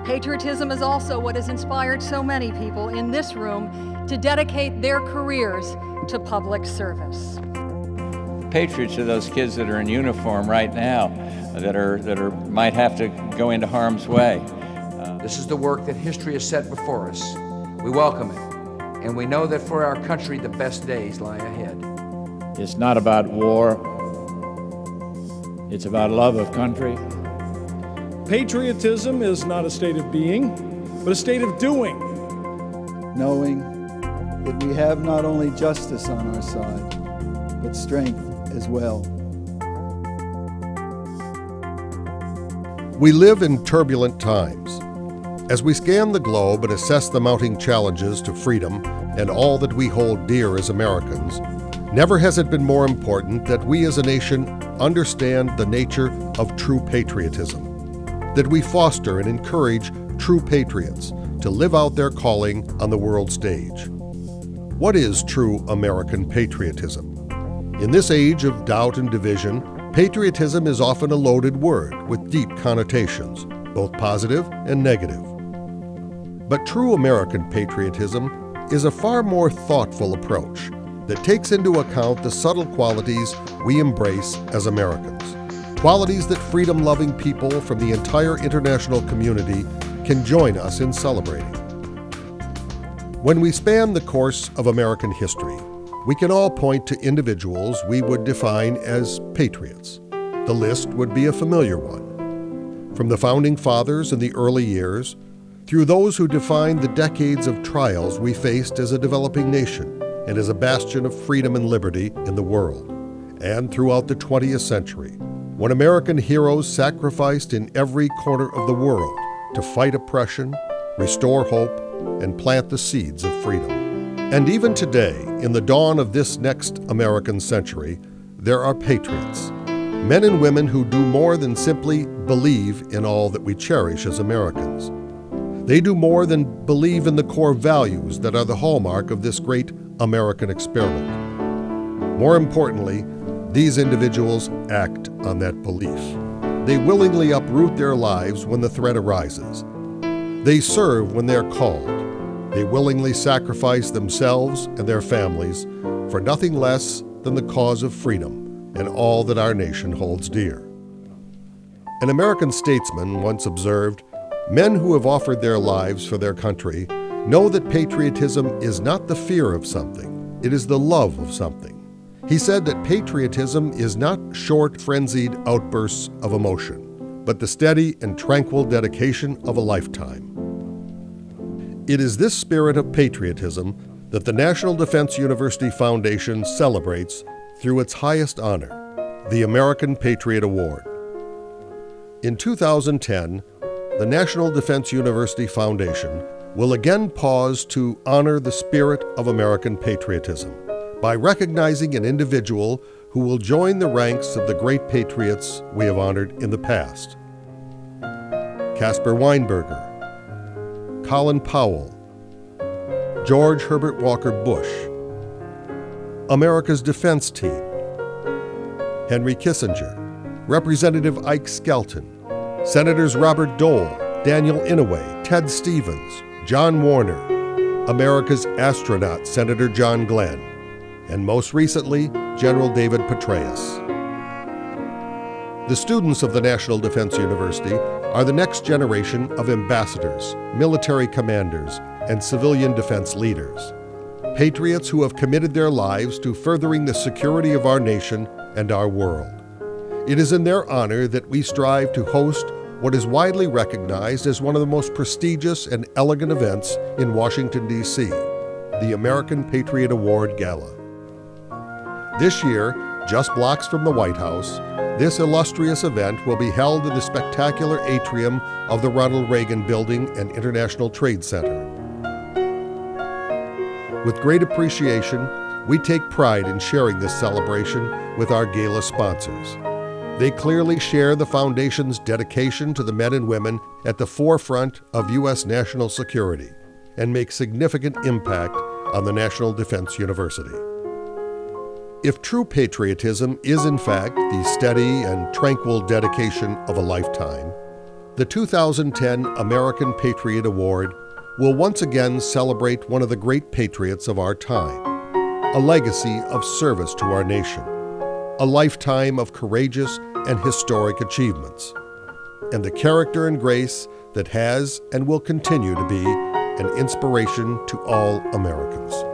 Patriotism is also what has inspired so many people in this room to dedicate their careers to public service. Patriots are those kids that are in uniform right now, that might have to go into harm's way. This is the work that history has set before us. We welcome it, and we know that for our country, the best days lie ahead. It's not about war. It's about love of country. Patriotism is not a state of being, but a state of doing. Knowing that we have not only justice on our side, but strength as well. We live in turbulent times. As we scan the globe and assess the mounting challenges to freedom and all that we hold dear as Americans, never has it been more important that we as a nation understand the nature of true patriotism, that we foster and encourage true patriots to live out their calling on the world stage. What is true American patriotism? In this age of doubt and division, patriotism is often a loaded word with deep connotations, both positive and negative. But true American patriotism is a far more thoughtful approach that takes into account the subtle qualities we embrace as Americans, qualities that freedom-loving people from the entire international community can join us in celebrating. When we span the course of American history, we can all point to individuals we would define as patriots. The list would be a familiar one. From the founding fathers in the early years, through those who defined the decades of trials we faced as a developing nation and as a bastion of freedom and liberty in the world, and throughout the 20th century, when American heroes sacrificed in every corner of the world to fight oppression, restore hope, and plant the seeds of freedom. And even today, in the dawn of this next American century, there are patriots, men and women who do more than simply believe in all that we cherish as Americans. They do more than believe in the core values that are the hallmark of this great American experiment. More importantly, these individuals act on that belief. They willingly uproot their lives when the threat arises. They serve when they're called. They willingly sacrifice themselves and their families for nothing less than the cause of freedom and all that our nation holds dear. An American statesman once observed, "Men who have offered their lives for their country know that patriotism is not the fear of something, it is the love of something." He said that patriotism is not short, frenzied outbursts of emotion, but the steady and tranquil dedication of a lifetime. It is this spirit of patriotism that the National Defense University Foundation celebrates through its highest honor, the American Patriot Award. In 2010, the National Defense University Foundation will again pause to honor the spirit of American patriotism by recognizing an individual who will join the ranks of the great patriots we have honored in the past. Caspar Weinberger, Colin Powell, George Herbert Walker Bush, America's Defense Team, Henry Kissinger, Representative Ike Skelton, Senators Robert Dole, Daniel Inouye, Ted Stevens, John Warner, America's astronaut Senator John Glenn, and most recently, General David Petraeus. The students of the National Defense University are the next generation of ambassadors, military commanders, and civilian defense leaders, patriots who have committed their lives to furthering the security of our nation and our world. It is in their honor that we strive to host what is widely recognized as one of the most prestigious and elegant events in Washington, D.C., the American Patriot Award Gala. This year, just blocks from the White House, this illustrious event will be held in the spectacular atrium of the Ronald Reagan Building and International Trade Center. With great appreciation, we take pride in sharing this celebration with our gala sponsors. They clearly share the Foundation's dedication to the men and women at the forefront of U.S. national security and make significant impact on the National Defense University. If true patriotism is in fact the steady and tranquil dedication of a lifetime, the 2010 American Patriot Award will once again celebrate one of the great patriots of our time, a legacy of service to our nation, a lifetime of courageous and historic achievements, and the character and grace that has and will continue to be an inspiration to all Americans.